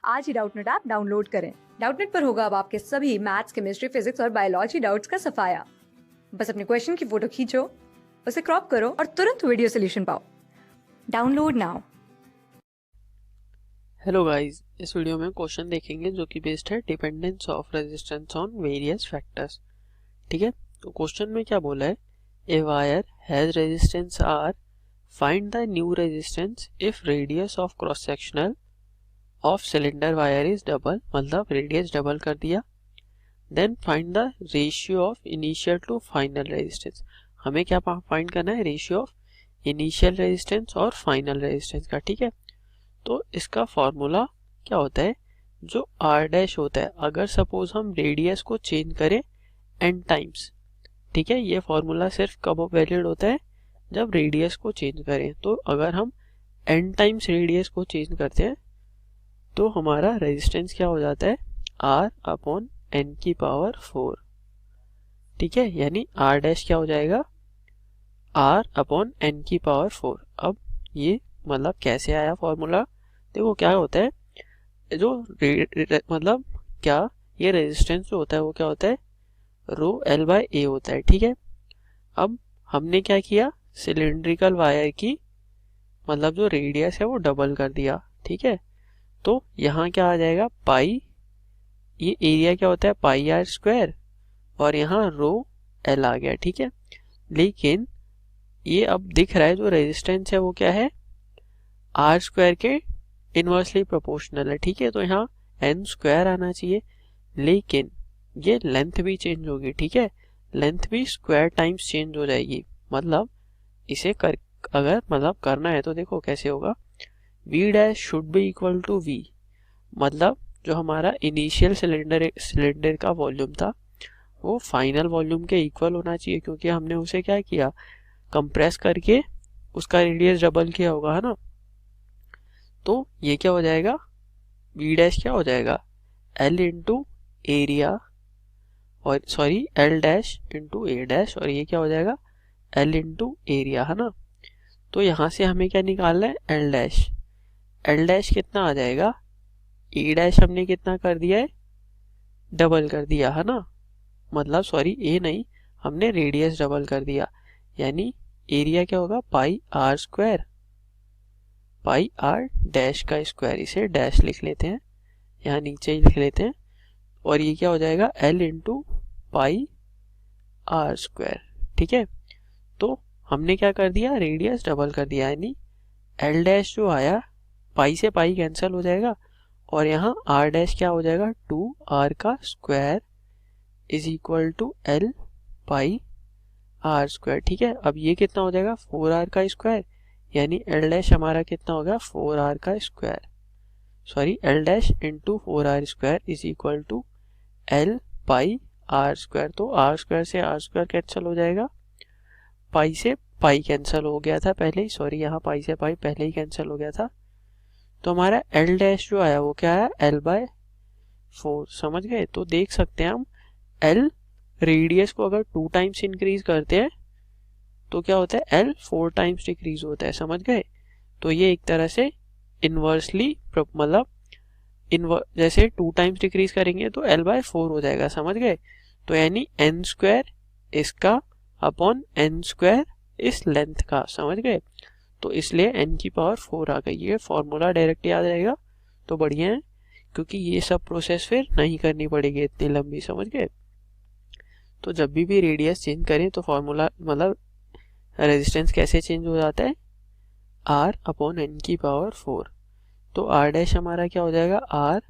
आज ही Doubtnut app download करें। Doubtnut पर होगा अब आपके सभी मैथ्स, केमिस्ट्री, फिजिक्स और बायोलॉजी डाउट्स का सफाया। बस अपने क्वेश्चन की फोटो खींचो, उसे क्रॉप करो और तुरंत वीडियो सोल्यूशन पाओ। Download now. हेलो गाइस, इस वीडियो में क्वेश्चन देखेंगे जो कि बेस्ड है dependence of resistance on various factors. ठीक है, तो क्वेश्चन में क्या बोला है, a wire has resistance R, find the new resistance if radius of cross sectional of cylinder wire is double, मतलब रेडियस डबल कर दिया। Then find the ratio of initial to final resistance. हमें क्या find करना है, ratio of initial resistance और final resistance का। ठीक है, तो इसका फॉर्मूला क्या होता है, जो आर डैश होता है, अगर सपोज हम रेडियस को चेंज करें एन टाइम्स, ठीक है, ये फॉर्मूला सिर्फ कब वैलिड होता है, जब रेडियस को चेंज करें। तो अगर हम एन टाइम्स रेडियस को चेंज करते हैं तो हमारा रेजिस्टेंस क्या हो जाता है, आर अपॉन एन की पावर 4। ठीक है, यानी आर डैश क्या हो जाएगा, आर अपॉन एन की पावर 4। अब ये मतलब कैसे आया फॉर्मूला, देखो क्या होता है, जो मतलब क्या, ये रेजिस्टेंस जो होता है वो क्या होता है, रो एल बाय ए होता है। ठीक है, अब हमने क्या किया, सिलेंड्रिकल वायर की मतलब जो रेडियस है वो डबल कर दिया। ठीक है, तो यहाँ क्या आ जाएगा, पाई, ये एरिया क्या होता है पाई आर स्क्वायर, और यहाँ रो एल आ गया। ठीक है, लेकिन ये अब दिख रहा है जो रेजिस्टेंस है वो क्या है, आर स्क्वायर के इनवर्सली प्रोपोर्शनल है। ठीक है, तो यहाँ एन स्क्वायर आना चाहिए, लेकिन ये लेंथ भी चेंज होगी। ठीक है, लेंथ भी स्क्वायर टाइम्स चेंज हो जाएगी। मतलब इसे अगर मतलब करना है तो देखो कैसे होगा, v dash should be equal to v, मतलब जो हमारा इनिशियल सिलेंडर का वॉल्यूम था वो फाइनल वॉल्यूम के इक्वल होना चाहिए, क्योंकि हमने उसे क्या किया, कंप्रेस करके उसका रेडियस डबल किया होगा, है ना। तो ये क्या हो जाएगा, v डैश क्या हो जाएगा, l इंटू एरिया, और सॉरी l डैश इंटू ए डैश, और ये क्या हो जाएगा l इंटू एरिया, है ना। तो यहाँ से हमें क्या निकालना है, l डैश कितना आ जाएगा, ए डैश हमने कितना कर दिया है, डबल कर दिया, है ना। मतलब सॉरी ए नहीं, हमने रेडियस डबल कर दिया, यानी एरिया क्या होगा, pi R square, pi R dash का स्क्वायर, इसे डैश लिख लेते हैं, यहाँ नीचे ही लिख लेते हैं, और ये क्या हो जाएगा, L into pi R square. ठीक है, तो हमने क्या कर दिया, रेडियस डबल कर दिया, यानी एल डैश जो आया, पाई से पाई कैंसिल हो जाएगा, और यहाँ आर डैश क्या हो जाएगा, 2r का square is equal to L pi R square. ठीक है, अब ये कितना हो जाएगा, 4r का स्क्वायर, यानी एल डैश हमारा कितना हो गया, 4r का square, sorry L dash into 4r square is equal to L pi R square. तो आर स्क्वायर से आर स्क्वायर कैंसिल हो जाएगा, पाई से पाई कैंसिल हो गया था पहले ही, सॉरी यहाँ पाई से पाई पहले ही कैंसिल हो गया था। तो हमारा एल डैश जो आया वो क्या आया, एल बाय 4। समझ गए, तो देख सकते हैं हम एल रेडियस को अगर 2 टाइम्स इंक्रीज करते हैं तो क्या होता है, एल 4 टाइम्स डिक्रीज होता है। समझ गए, तो ये एक तरह से इनवर्सली मतलब जैसे 2 टाइम्स डिक्रीज करेंगे तो एल बाय 4 हो जाएगा। समझ गए, तो यानी एन स्क्वायर इसका अपॉन एन स्क्वायर इस लेंथ का। समझ गए, तो इसलिए n की पावर 4 आ गई। ये फॉर्मूला डायरेक्ट याद रहेगा तो बढ़िया है, क्योंकि ये सब प्रोसेस फिर नहीं करनी पड़ेगी इतनी लंबी। समझ गए, तो जब भी रेडियस चेंज करें तो फॉर्मूला मतलब रेजिस्टेंस कैसे चेंज हो जाता है, r अपॉन एन की पावर 4। तो r डैश हमारा क्या हो जाएगा, r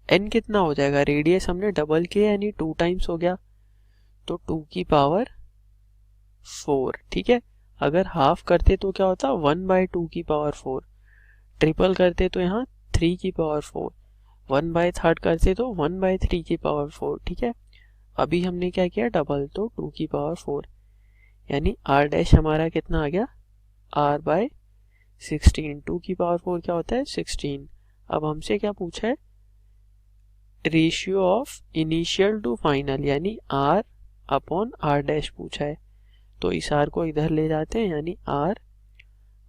n कितना हो जाएगा, रेडियस हमने डबल किया यानी 2 टाइम्स हो गया, तो 2 की पावर 4। ठीक है, अगर हाफ करते तो क्या होता, 1/2 की पावर 4, ट्रिपल करते तो यहाँ 3 की पावर 4, 1/3 करते तो 1/3 की पावर 4। ठीक है, अभी हमने क्या किया, डबल, तो 2 की पावर 4, यानी r डैश हमारा कितना आ गया, r बाय 16। 2 की पावर 4 क्या होता है, 16। अब हमसे क्या पूछा है, ratio of initial to final, यानी r अपॉन r डैश पूछा है। तो इस r को इधर ले जाते हैं, यानी r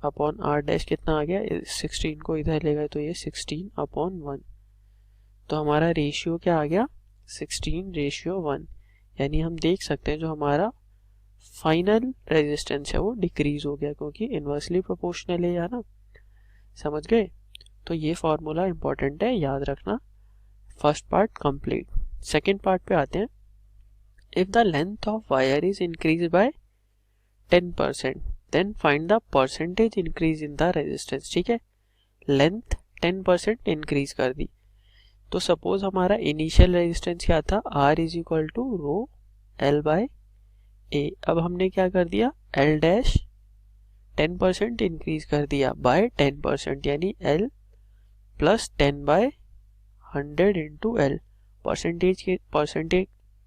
अपॉन r डैश कितना आ गया, 16 को इधर ले गए तो ये 16 अपॉन 1। तो हमारा रेशियो क्या आ गया 16:1, यानी हम देख सकते हैं जो हमारा फाइनल रेजिस्टेंस है वो डिक्रीज हो गया क्योंकि इन्वर्सली प्रोपोर्शनल है या ना, समझ गए। तो ये फॉर्मूला इंपॉर्टेंट है, याद रखना। First part complete. Second part पे आते हैं। If the length of wire is increase by 10% then find the percentage increase in the resistance. ठीक है, लेंथ 10% इंक्रीज कर दी, तो सपोज हमारा इनिशियल रेजिस्टेंस क्या था, R is equal to rho L by A. अब हमने क्या कर दिया, L डैश 10% इंक्रीज कर दिया बाय 10%, यानी L plus 10 by 100 into L। Percentage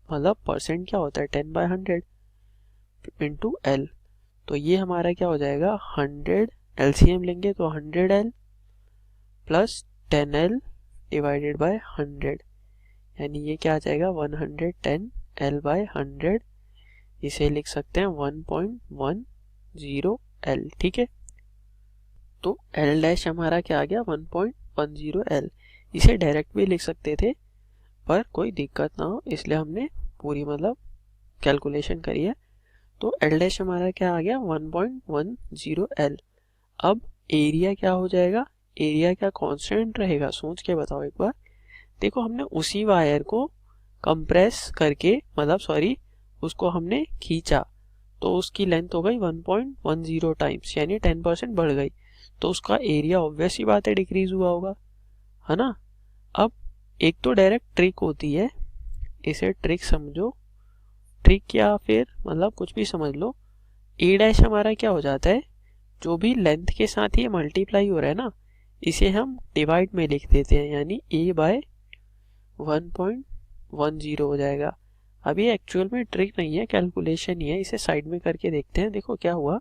मतलब परसेंट क्या होता है, 10 बाय 100 इंटू L। तो ये हमारा क्या हो जाएगा, 100 LCM लेंगे तो 100L plus 10L divided by 100, यानी ये क्या आ जाएगा 110L बाय 100। इसे लिख सकते हैं 1.10L। ठीक है, तो L डैश हमारा क्या आ गया 1.10L। इसे डायरेक्ट भी लिख सकते थे पर कोई दिक्कत ना हो इसलिए हमने पूरी मतलब कैलकुलेशन करी है। तो L डैश हमारा क्या आ गया 1.10L। अब एरिया क्या हो जाएगा, एरिया क्या कांस्टेंट रहेगा, सोच के बताओ एक बार। देखो हमने उसी वायर को कंप्रेस करके उसको हमने खींचा तो उसकी लेंथ हो गई 1.10 टाइम्स, यानी 10% बढ़ गई, तो उसका एरिया ऑब्वियस ही बात है डिक्रीज हुआ होगा, है ना। अब एक तो डायरेक्ट ट्रिक होती है, इसे ट्रिक समझो, ट्रिक या फिर मतलब कुछ भी समझ लो। ए डैश हमारा क्या हो जाता है, जो भी लेंथ के साथ ये मल्टीप्लाई हो रहा है ना, इसे हम डिवाइड में लिख देते हैं, यानी a बाय 1.10 हो जाएगा। अब ये एक्चुअल में ट्रिक नहीं है, कैलकुलेशन ही है, इसे साइड में करके देखते हैं। देखो क्या हुआ,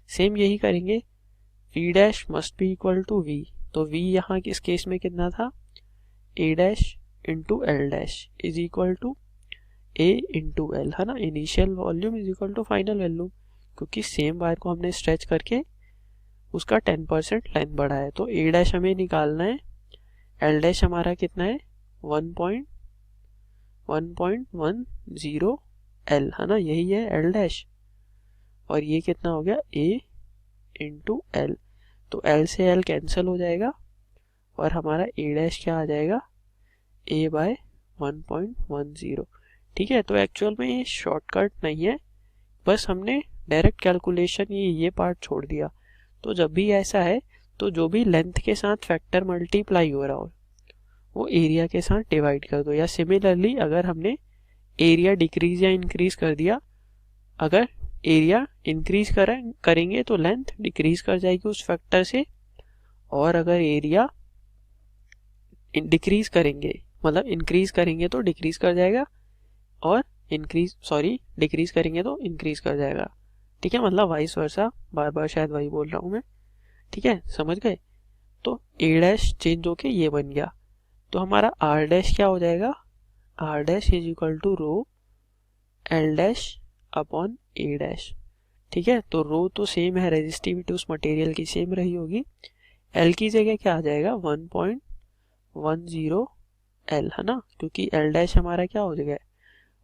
सेम यही करेंगे, v dash must be equal to v, तो v यहाँ किस केस में कितना था, a dash into L dash is equal to a into एल, है ना। Initial volume is equal to final volume, क्योंकि सेम वायर को हमने स्ट्रेच करके उसका 10% लेंथ बढ़ा है। तो a डैश हमें निकालना है, l डैश हमारा कितना है 1.10L, है ना, यही है l डैश, और ये कितना हो गया a इंटू एल। तो l से l कैंसिल हो जाएगा और हमारा a डैश क्या आ जाएगा a बाय 1.10। ठीक है, तो एक्चुअल में ये शॉर्टकट नहीं है, बस हमने डायरेक्ट कैलकुलेशन ये पार्ट छोड़ दिया। तो जब भी ऐसा है तो जो भी लेंथ के साथ फैक्टर मल्टीप्लाई हो रहा हो वो एरिया के साथ डिवाइड कर दो, या सिमिलरली अगर हमने एरिया डिक्रीज या इंक्रीज कर दिया, अगर एरिया इंक्रीज करेंगे तो लेंथ डिक्रीज कर जाएगी उस फैक्टर से, और अगर एरिया डिक्रीज करेंगे मतलब इंक्रीज करेंगे तो डिक्रीज कर जाएगा, और डिक्रीज करेंगे तो इंक्रीज कर जाएगा। ठीक है, मतलब वाइस वर्सा, बार बार शायद वही बोल रहा हूँ मैं। ठीक है, समझ गए। तो ए डैश चेंज होके ये बन गया, तो हमारा आर डैश क्या हो जाएगा, R dash is equal to rho L dash upon A dash. ठीक है, तो रो तो सेम है, रेजिस्टिविटी उस मटेरियल की सेम रही होगी, एल की जगह क्या आ जाएगा 1.10L, है ना, क्योंकि एल डैश हमारा क्या हो जाएगा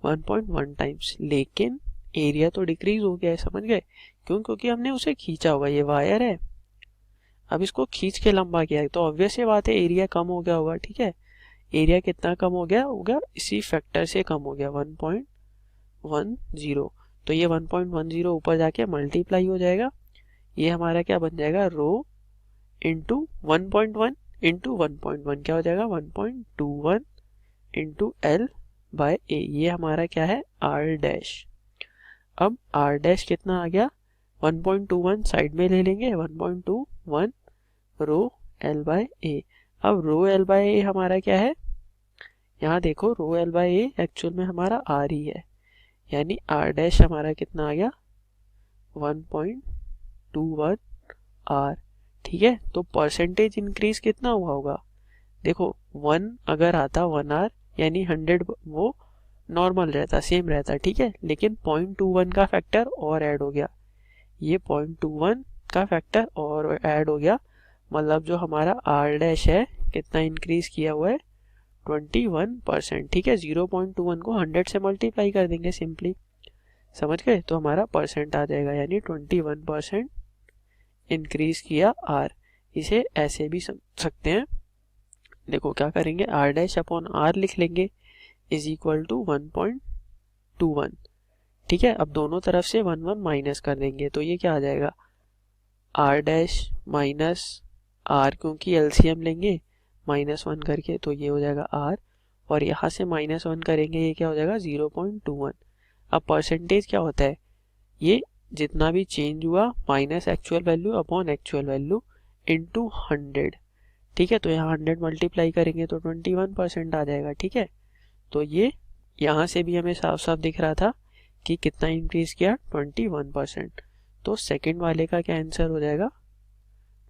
1.1 टाइम्स, लेकिन एरिया तो डिक्रीज हो गया है, समझ गए क्यों, क्योंकि हमने उसे खींचा होगा, ये वायर है, अब इसको खींच के लंबा किया है तो ऑब्वियस ये बात है एरिया कम हो गया होगा। ठीक है, एरिया कितना कम हो गया इसी फैक्टर से कम हो गया 1.10, तो ये 1.10 ऊपर जाके मल्टीप्लाई हो जाएगा, ये हमारा क्या बन जाएगा रो इंटू 1.1 इंटू 1.1 क्या हो जाएगा 1.21 इंटू एल बाय ए, ये हमारा क्या है आर डैश। अब आर डैश कितना आ गया 1.21, साइड में ले लेंगे 1.21 रो एल बाय ए। अब रो एल बाय ए हमारा क्या है, यहाँ देखो रो एल बाय ए एक्चुअल में हमारा आर ही है, यानी आर डैश हमारा कितना आ गया 1.21 आर। ठीक है, तो परसेंटेज इंक्रीज कितना हुआ होगा, देखो 1 अगर आता 1 आर यानी 100 वो नॉर्मल रहता, सेम रहता। ठीक है, लेकिन 0.21 का फैक्टर और ऐड हो गया, ये 0.21 का फैक्टर और ऐड हो गया, मतलब जो हमारा आर डैश है कितना इंक्रीज किया हुआ है 21%। ठीक है, 0.21 को 100 से मल्टीप्लाई कर देंगे सिंपली, समझ गए, तो हमारा परसेंट आ जाएगा, यानी 21% इंक्रीज किया आर। इसे ऐसे भी समझ सकते हैं, देखो क्या करेंगे, आर डैश अपॉन आर लिख लेंगे इज इक्वल टू 1.21। ठीक है, अब दोनों तरफ से 1 माइनस कर देंगे, तो ये क्या आ जाएगा, आर डैश माइनस आर, क्योंकि एलसीएम लेंगे -1 करके, तो ये हो जाएगा आर, और यहाँ से -1 करेंगे, ये क्या हो जाएगा 0.21। अब परसेंटेज क्या होता है, ये जितना भी चेंज हुआ minus actual value upon actual value into 100। ठीक है, तो यहाँ 100 मल्टीप्लाई करेंगे तो 21% आ जाएगा। ठीक है, तो ये यहाँ से भी हमें साफ साफ दिख रहा था कि कितना इंक्रीज किया, 21%। तो सेकंड वाले का क्या आंसर हो जाएगा,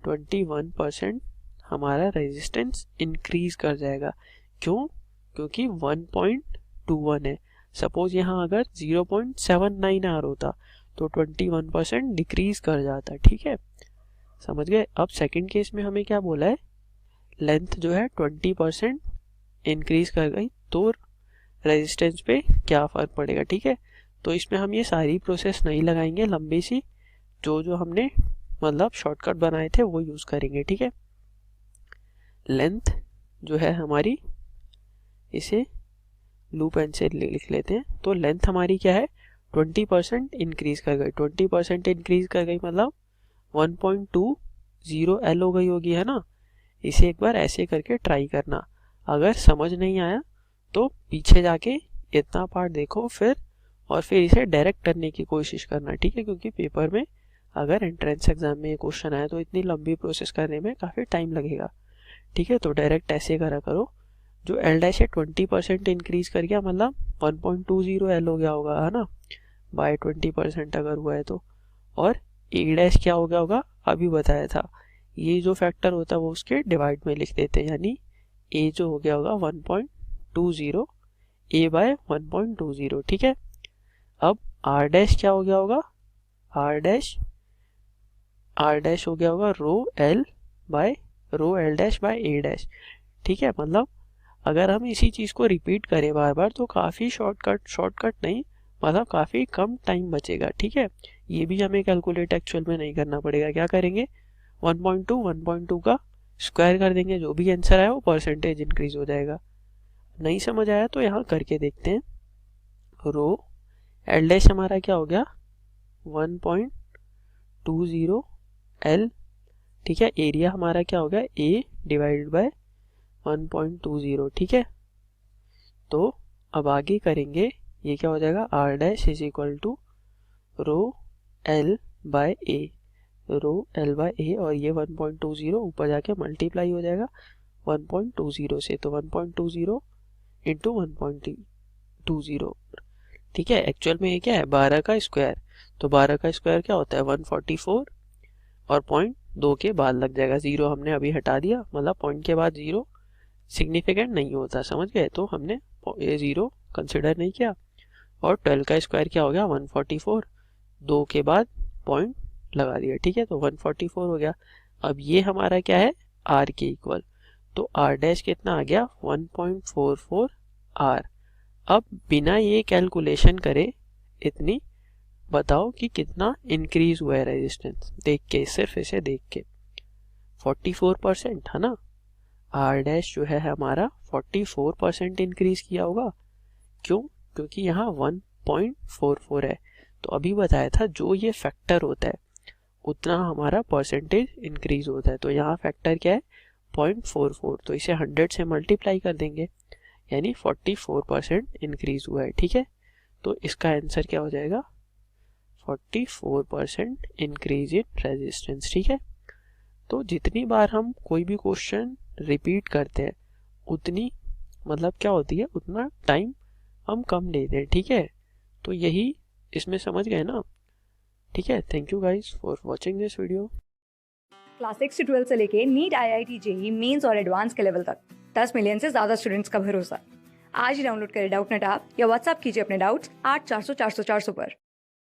21% हमारा रेजिस्टेंस इंक्रीज कर जाएगा। क्यों, क्योंकि 1.21 है। सपोज यहाँ अगर 0.79 आर होता तो 21% डिक्रीज कर जाता। ठीक है, समझ गए। अब सेकंड केस में हमें क्या बोला है, लेंथ जो है 20% इंक्रीज कर गई तो रेजिस्टेंस पे क्या फ़र्क पड़ेगा। ठीक है, तो इसमें हम ये सारी प्रोसेस नहीं लगाएंगे, लंबी सी जो हमने मतलब शॉर्टकट बनाए थे वो यूज़ करेंगे। ठीक है, लेंथ जो है हमारी, इसे लूप पेन से लिख लेते हैं, तो लेंथ हमारी क्या है, 20% इंक्रीज कर गई। 20% इंक्रीज कर गई मतलब 1.20 L हो गई होगी, है ना। इसे एक बार ऐसे करके ट्राई करना, अगर समझ नहीं आया तो पीछे जाके इतना पार्ट देखो फिर इसे डायरेक्ट करने की कोशिश करना। ठीक है, क्योंकि पेपर में अगर एंट्रेंस एग्जाम में ये क्वेश्चन आया तो इतनी लंबी प्रोसेस करने में काफ़ी टाइम लगेगा। ठीक है, तो डायरेक्ट ऐसे करा करो, जो एल डैश है 20% इंक्रीज कर गया मतलब 1.20 L हो गया होगा, है ना, बाय 20% अगर हुआ है तो। और ए डैश क्या हो गया होगा, अभी बताया था, ये जो फैक्टर होता है वो उसके डिवाइड में लिख देते हैं, यानी ए जो हो गया होगा 1.20 ए बाय 1.20। ठीक है, अब आर डैश क्या हो गया होगा, आर डैश हो गया होगा रो L dash by A dash. ठीक है, मतलब अगर हम इसी चीज़ को रिपीट करें बार बार तो काफ़ी शॉर्टकट नहीं, मतलब काफ़ी कम टाइम बचेगा। ठीक है, ये भी हमें कैलकुलेट एक्चुअल में नहीं करना पड़ेगा। क्या करेंगे, 1.2 का स्क्वायर कर देंगे, जो भी आंसर आया वो परसेंटेज इंक्रीज हो जाएगा। नहीं समझ आया तो यहाँ करके देखते हैं। रो एल डैश हमारा क्या हो गया, 1.20 L। ठीक है, एरिया हमारा क्या हो गया, ए डिवाइडेड बाय 1.20। ठीक है, तो अब आगे करेंगे, ये क्या हो जाएगा, R dash is equal to rho L by A, और ये 1.20 ऊपर जाके मल्टीप्लाई हो जाएगा 1.20 से, तो 1.20 इंटू 1.20। ठीक है, एक्चुअल में ये क्या है, 12 का स्क्वायर, तो 12 का स्क्वायर क्या होता है 144, और 0.2 के बाद लग जाएगा 0, हमने अभी हटा दिया, मतलब पॉइंट के बाद 0 सिग्निफिकेंट नहीं होता, समझ गए, तो हमने ये 0 कंसिडर नहीं किया। और 12 का स्क्वायर क्या हो गया 144, 2 के बाद पॉइंट लगा दिया। ठीक है, तो 144 हो गया। अब ये हमारा क्या है, आर के इक्वल, तो आर डैश कितना आ गया 1.44 आर। अब बिना ये कैलकुलेशन करे इतनी बताओ कि कितना इंक्रीज हुआ है रेजिस्टेंस, देख के, सिर्फ इसे देख के 44% है ना, आर डैश जो है हमारा 44% इंक्रीज किया होगा। क्यों, क्योंकि यहाँ 1.44 है, तो अभी बताया था जो ये फैक्टर होता है उतना हमारा परसेंटेज इंक्रीज होता है, तो यहाँ फैक्टर क्या है 0.44, तो इसे 100 से मल्टीप्लाई कर देंगे, यानी 44% इंक्रीज हुआ है। ठीक है, तो इसका आंसर क्या हो जाएगा 44% इंक्रीज इन रेजिस्टेंस। ठीक है, तो जितनी बार हम कोई भी क्वेश्चन रिपीट करते हैं उतनी मतलब क्या होती है, उतना टाइम हम कम लेते हैं। ठीक है, तो यही इसमें समझ गए ना। ठीक है, thank you guys for watching this video. Class 6 से 12 से लेके नीट, IIT, JEE मेंस और एडवांस के लेवल तक 10 मिलियन से ज्यादा स्टूडेंट्स का भरोसा। आज ही डाउनलोड करें डाउटनेट ऐप या व्हाट्सएप कीजिए अपने डाउट्स 8400 400 400 पर।